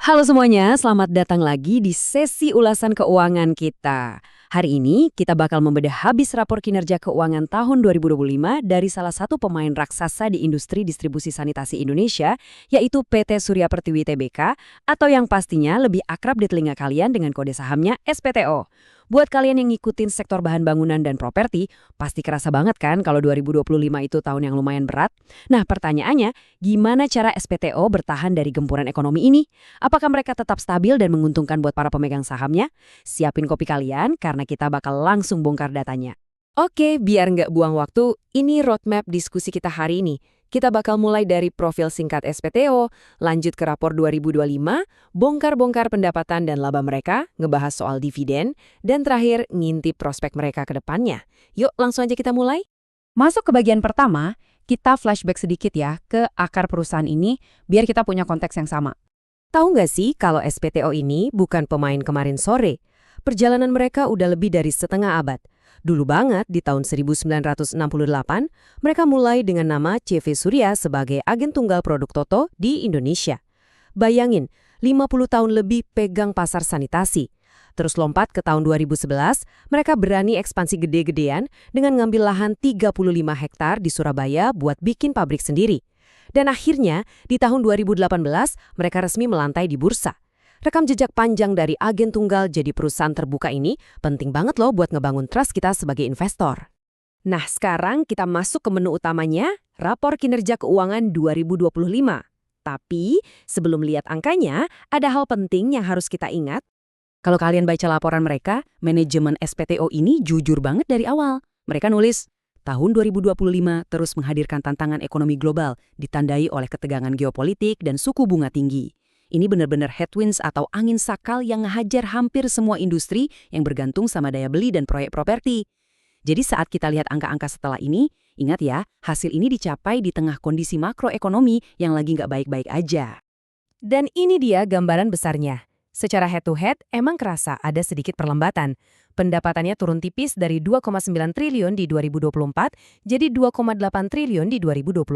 Halo semuanya, selamat datang lagi di sesi ulasan keuangan kita. Hari ini kita bakal membedah habis rapor kinerja keuangan tahun 2025 dari salah satu pemain raksasa di industri distribusi sanitasi Indonesia, yaitu PT Surya Pertiwi Tbk, atau yang pastinya lebih akrab di telinga kalian dengan kode sahamnya SPTO. Buat kalian yang ngikutin sektor bahan bangunan dan properti, pasti kerasa banget kan kalau 2025 itu tahun yang lumayan berat? Nah, pertanyaannya, gimana cara SPTO bertahan dari gempuran ekonomi ini? Apakah mereka tetap stabil dan menguntungkan buat para pemegang sahamnya? Siapin kopi kalian karena kita bakal langsung bongkar datanya. Oke, biar nggak buang waktu, ini roadmap diskusi kita hari ini. Kita bakal mulai dari profil singkat SPTO, lanjut ke rapor 2025, bongkar-bongkar pendapatan dan laba mereka, ngebahas soal dividen, dan terakhir ngintip prospek mereka ke depannya. Yuk, langsung aja kita mulai. Masuk ke bagian pertama, kita flashback sedikit ya ke akar perusahaan ini biar kita punya konteks yang sama. Tahu nggak sih kalau SPTO ini bukan pemain kemarin sore? Perjalanan mereka udah lebih dari setengah abad. Dulu banget, di tahun 1968, mereka mulai dengan nama CV Surya sebagai agen tunggal produk Toto di Indonesia. Bayangin, 50 tahun lebih pegang pasar sanitasi. Terus lompat ke tahun 2011, mereka berani ekspansi gede-gedean dengan ngambil lahan 35 hektar di Surabaya buat bikin pabrik sendiri. Dan akhirnya, di tahun 2018, mereka resmi melantai di bursa. Rekam jejak panjang dari agen tunggal jadi perusahaan terbuka ini penting banget loh buat ngebangun trust kita sebagai investor. Nah, sekarang kita masuk ke menu utamanya, rapor kinerja keuangan 2025. Tapi, sebelum lihat angkanya, ada hal penting yang harus kita ingat. Kalau kalian baca laporan mereka, manajemen SPTO ini jujur banget dari awal. Mereka nulis, tahun 2025 terus menghadirkan tantangan ekonomi global, ditandai oleh ketegangan geopolitik dan suku bunga tinggi. Ini benar-benar headwinds atau angin sakal yang ngehajar hampir semua industri yang bergantung sama daya beli dan proyek properti. Jadi saat kita lihat angka-angka setelah ini, ingat ya, hasil ini dicapai di tengah kondisi makroekonomi yang lagi nggak baik-baik aja. Dan ini dia gambaran besarnya. Secara head-to-head, emang kerasa ada sedikit perlambatan. Pendapatannya turun tipis dari 2,9 triliun di 2024 jadi 2,8 triliun di 2025.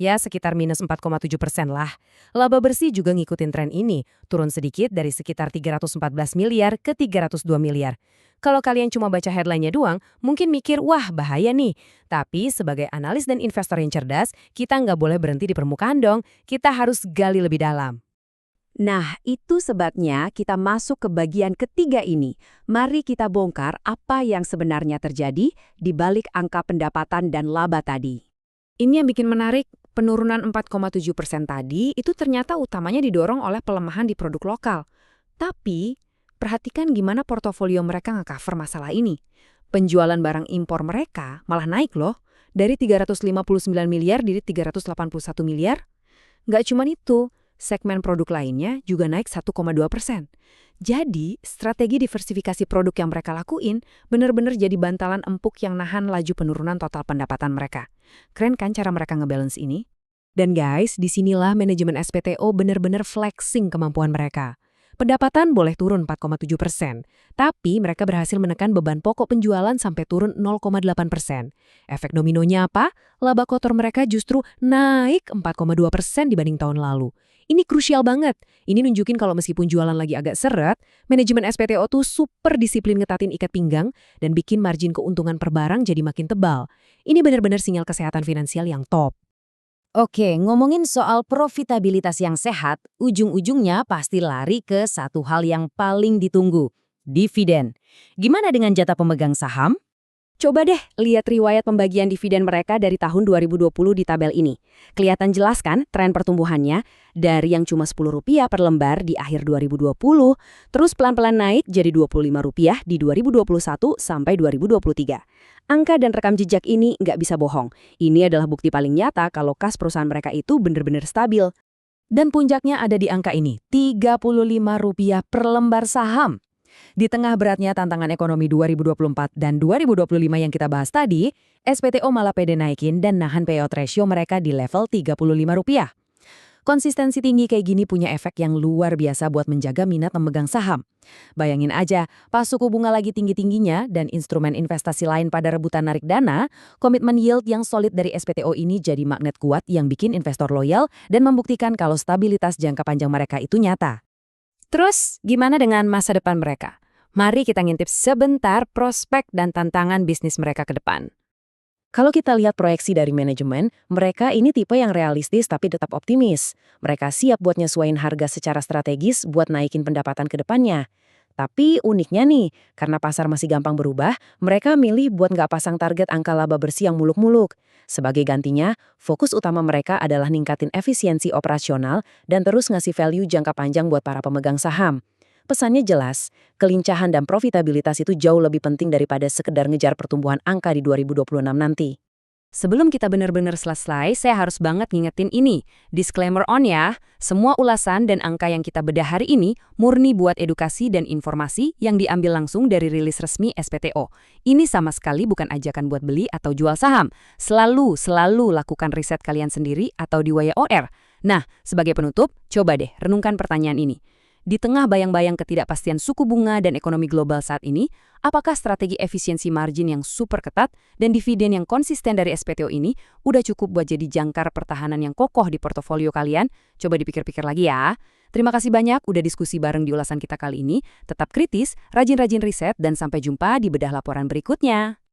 Ya, sekitar minus 4,7% lah. Laba bersih juga ngikutin tren ini, turun sedikit dari sekitar 314 miliar ke 302 miliar. Kalau kalian cuma baca headline-nya doang, mungkin mikir, wah bahaya nih. Tapi sebagai analis dan investor yang cerdas, kita nggak boleh berhenti di permukaan dong. Kita harus gali lebih dalam. Nah, itu sebabnya kita masuk ke bagian ketiga ini. Mari kita bongkar apa yang sebenarnya terjadi di balik angka pendapatan dan laba tadi. Ini yang bikin menarik, penurunan 4,7% tadi itu ternyata utamanya didorong oleh pelemahan di produk lokal. Tapi, perhatikan gimana portofolio mereka nge-cover masalah ini. Penjualan barang impor mereka malah naik loh, dari 359 miliar jadi 381 miliar. Nggak cuma itu, segmen produk lainnya juga naik 1,2%. Jadi, strategi diversifikasi produk yang mereka lakuin benar-benar jadi bantalan empuk yang nahan laju penurunan total pendapatan mereka. Keren kan cara mereka ngebalance ini? Dan guys, disinilah manajemen SPTO benar-benar flexing kemampuan mereka. Pendapatan boleh turun 4,7%, tapi mereka berhasil menekan beban pokok penjualan sampai turun 0,8%. Efek dominonya apa? Laba kotor mereka justru naik 4,2% dibanding tahun lalu. Ini krusial banget. Ini nunjukin kalau meskipun jualan lagi agak seret, manajemen SPTO tuh super disiplin ngetatin ikat pinggang dan bikin margin keuntungan per barang jadi makin tebal. Ini benar-benar sinyal kesehatan finansial yang top. Oke, ngomongin soal profitabilitas yang sehat, ujung-ujungnya pasti lari ke satu hal yang paling ditunggu, dividen. Gimana dengan jatah pemegang saham? Coba deh lihat riwayat pembagian dividen mereka dari tahun 2020 di tabel ini. Kelihatan jelas kan tren pertumbuhannya dari yang cuma Rp10 per lembar di akhir 2020, terus pelan-pelan naik jadi Rp25 di 2021 sampai 2023. Angka dan rekam jejak ini nggak bisa bohong. Ini adalah bukti paling nyata kalau kas perusahaan mereka itu benar-benar stabil. Dan puncaknya ada di angka ini, Rp35 per lembar saham. Di tengah beratnya tantangan ekonomi 2024 dan 2025 yang kita bahas tadi, SPTO malah pede naikin dan nahan payout ratio mereka di level Rp35. Konsistensi tinggi kayak gini punya efek yang luar biasa buat menjaga minat memegang saham. Bayangin aja, pas suku bunga lagi tinggi-tingginya dan instrumen investasi lain pada rebutan narik dana, komitmen yield yang solid dari SPTO ini jadi magnet kuat yang bikin investor loyal dan membuktikan kalau stabilitas jangka panjang mereka itu nyata. Terus, gimana dengan masa depan mereka? Mari kita ngintip sebentar prospek dan tantangan bisnis mereka ke depan. Kalau kita lihat proyeksi dari manajemen, mereka ini tipe yang realistis tapi tetap optimis. Mereka siap buat nyesuaiin harga secara strategis buat naikin pendapatan ke depannya. Tapi uniknya nih, karena pasar masih gampang berubah, mereka milih buat nggak pasang target angka laba bersih yang muluk-muluk. Sebagai gantinya, fokus utama mereka adalah ningkatin efisiensi operasional dan terus ngasih value jangka panjang buat para pemegang saham. Pesannya jelas, kelincahan dan profitabilitas itu jauh lebih penting daripada sekedar ngejar pertumbuhan angka di 2026 nanti. Sebelum kita benar-benar selesai, saya harus banget ngingetin ini. Disclaimer on ya, semua ulasan dan angka yang kita bedah hari ini murni buat edukasi dan informasi yang diambil langsung dari rilis resmi SPTO. Ini sama sekali bukan ajakan buat beli atau jual saham. Selalu lakukan riset kalian sendiri atau di WYOR. Nah, sebagai penutup, coba deh renungkan pertanyaan ini. Di tengah bayang-bayang ketidakpastian suku bunga dan ekonomi global saat ini, apakah strategi efisiensi margin yang super ketat dan dividen yang konsisten dari SPTO ini udah cukup buat jadi jangkar pertahanan yang kokoh di portofolio kalian? Coba dipikir-pikir lagi ya. Terima kasih banyak udah diskusi bareng di ulasan kita kali ini. Tetap kritis, rajin-rajin riset, dan sampai jumpa di bedah laporan berikutnya.